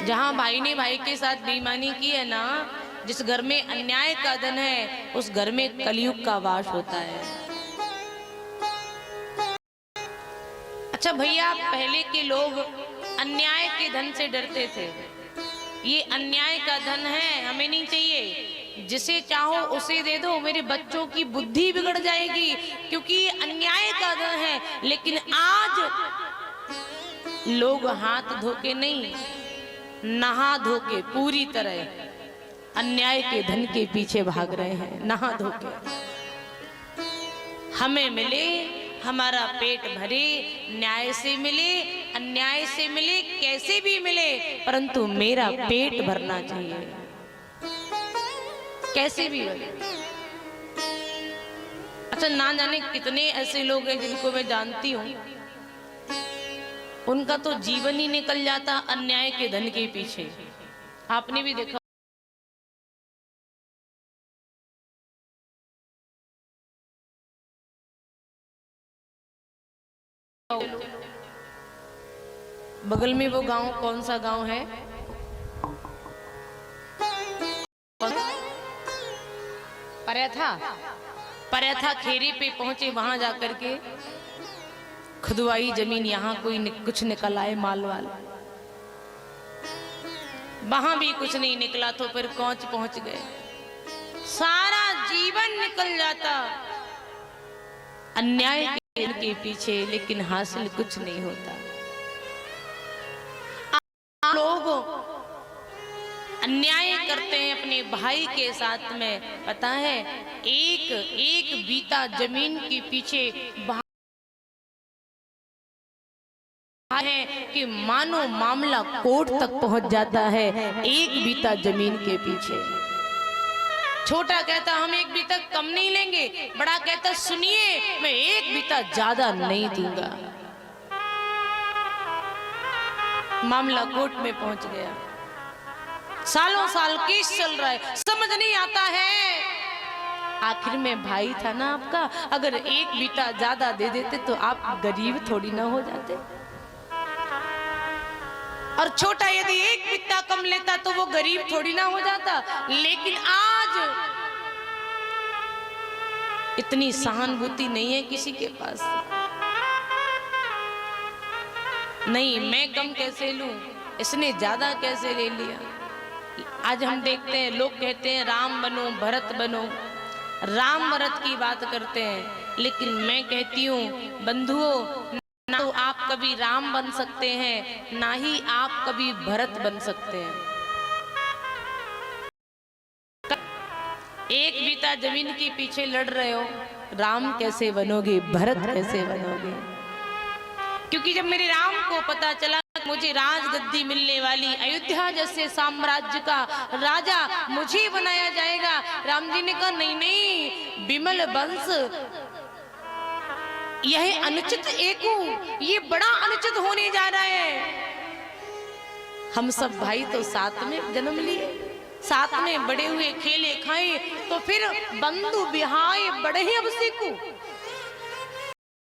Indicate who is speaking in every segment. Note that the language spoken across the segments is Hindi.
Speaker 1: जहां भाई ने भाई के साथ बेईमानी की है ना, जिस घर में अन्याय का धन है उस घर में कलयुग का वास होता है। अच्छा भैया, पहले के लोग अन्याय के धन से डरते थे। ये अन्याय का धन है, हमें नहीं चाहिए। जिसे चाहो उसे दे दो, मेरे बच्चों की बुद्धि बिगड़ जाएगी, क्योंकि अन्याय का धन है। लेकिन आज लोग हाथ धो के नहीं, नहा धो के पूरी तरह अन्याय के धन के पीछे भाग रहे हैं। नहा धो के हमें मिले, हमारा पेट भरे, न्याय से मिले, अन्याय से मिले, कैसे भी मिले, परंतु मेरा पेट भरना चाहिए, कैसे भी भरे। अच्छा, ना जाने कितने ऐसे लोग हैं जिनको मैं जानती हूं, उनका तो जीवन ही निकल जाता अन्याय के धन के पीछे। आपने भी देखा, बगल में वो गांव, कौन सा गांव है, परैथा खेरी पे पहुंचे। वहां जाकर के खुदवाई जमीन, यहाँ कोई कुछ निकल आए माल वाला, वहां भी कुछ नहीं निकला तो फिर कौच पहुंच गए। सारा जीवन निकल जाता अन्याय के पीछे, लेकिन हासिल कुछ नहीं होता। लोग अन्याय करते हैं अपने भाई के साथ में, पता है, एक एक बीता जमीन के पीछे है कि मानो मामला कोर्ट तक पहुंच जाता है, एक बीता जमीन के पीछे। छोटा कहता हम एक बीता कम नहीं लेंगे, बड़ा कहता सुनिए मैं एक बीता ज्यादा नहीं दूंगा। मामला कोर्ट में पहुंच गया, सालों साल केस चल रहा है, समझ नहीं आता है। आखिर में भाई था ना आपका, अगर एक बीता ज्यादा दे देते तो आप गरीब थोड़ी ना हो जाते, और छोटा यदि एक बित्ता कम लेता तो वो गरीब थोड़ी ना हो जाता। लेकिन आज इतनी सहानुभूति नहीं है किसी के पास। नहीं, मैं कम कैसे लूं, इसने ज्यादा कैसे ले लिया। आज हम देखते हैं लोग कहते हैं राम बनो भरत बनो, राम भरत की बात करते हैं, लेकिन मैं कहती हूँ बंधुओं, ना तो आप कभी राम बन सकते हैं, ना ही आप कभी भरत बन सकते हैं। एक बीता जमीन के पीछे लड़ रहे हो, राम कैसे बनोगे, भरत कैसे बनोगे। क्योंकि जब मेरे राम को पता चला मुझे राजगद्दी मिलने वाली, अयोध्या जैसे साम्राज्य का राजा मुझे बनाया जाएगा, राम जी ने कहा नहीं नहीं, विमल वंश यह अनुचित एकू, ये बड़ा अनुचित होने जा रहा है। हम सब भाई तो साथ में जन्म लिए, साथ में बड़े हुए, खेले खाए, तो फिर बंधु बिहाए बड़े ही अब सीखू।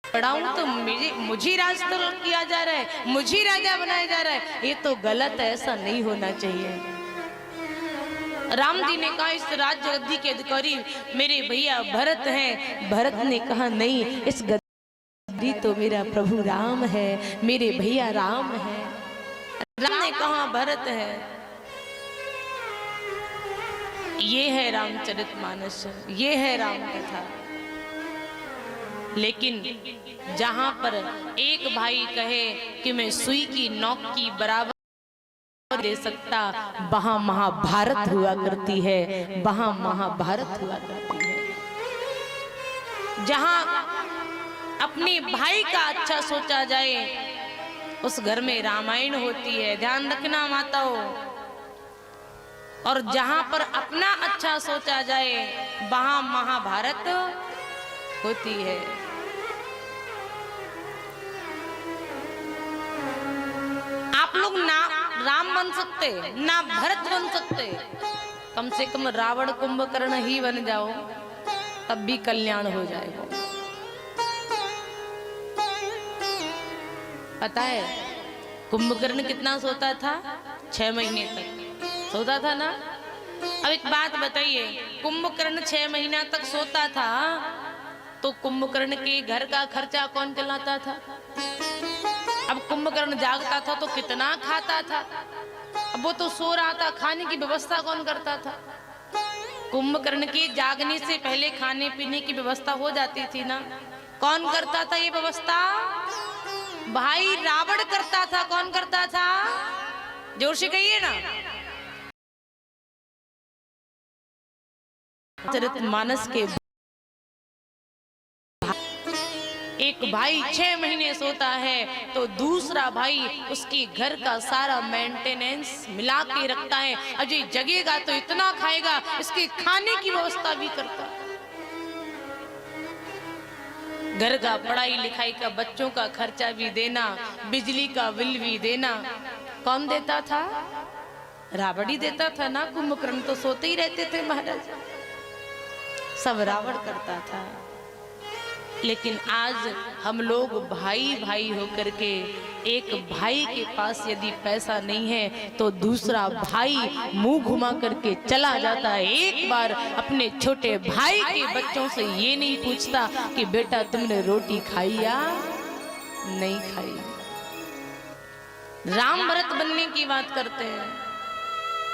Speaker 1: पढ़ाऊं तो मुझे राज किया जा रहा है, मुझे राजा बनाया जा रहा है, ये तो गलत है, ऐसा नहीं होना चाहिए। राम जी ने कहा इस राज्य के अधिकारी मेरे भैया भरत हैं। भरत ने कहा नहीं, इस गद्दी तो मेरा प्रभु राम है, मेरे भैया राम है। राम ने कहा भरत है। ये है रामचरितमानस, ये है राम कथा। लेकिन जहां पर एक भाई कहे कि मैं सुई की नोक की बराबर दे सकता, वहां महाभारत हुआ करती है, वहां महाभारत हुआ करती है। जहां अपने भाई का अच्छा सोचा जाए उस घर में रामायण होती है, ध्यान रखना माताओं। और जहां पर अपना अच्छा सोचा जाए वहां महाभारत होती है। आप लोग ना राम बन सकते ना भरत बन सकते, कम से कम रावण कुंभकर्ण ही बन जाओ, तब भी कल्याण हो जाएगा। पता है कुंभकर्ण कितना सोता था? 6 महीने तक सोता था ना। अब एक बात बताइए, कुंभकर्ण 6 महीना तक सोता था तो कुंभकर्ण के घर का खर्चा कौन चलाता था? अब कुंभकर्ण जागता था तो कितना खाता था? अब वो तो सो रहा था, खाने की व्यवस्था कौन करता था? कुंभकर्ण के जागने से पहले खाने पीने की व्यवस्था हो जाती थी ना। कौन करता था ये व्यवस्था? भाई रावण करता था। कौन करता था? जोर से कहिए ना। चरितमानस के एक भाई 6 महीने सोता है तो दूसरा भाई उसके घर का सारा मेंटेनेंस मिला के रखता है। अजय जगेगा तो इतना खाएगा, इसके खाने की व्यवस्था भी करता है। घर का पढ़ाई लिखाई का, बच्चों का खर्चा भी देना, बिजली का बिल भी देना कौन देता था? रावण ही देता था ना। कुंभकर्ण तो सोते ही रहते थे महाराज, सब रावण करता था। लेकिन आज हम लोग भाई भाई होकर के, एक भाई के पास यदि पैसा नहीं है तो दूसरा भाई मुंह घुमा करके चला जाता है। एक बार अपने छोटे भाई के बच्चों से ये नहीं पूछता कि बेटा तुमने रोटी खाई या नहीं खाई। राम भरत बनने की बात करते हैं,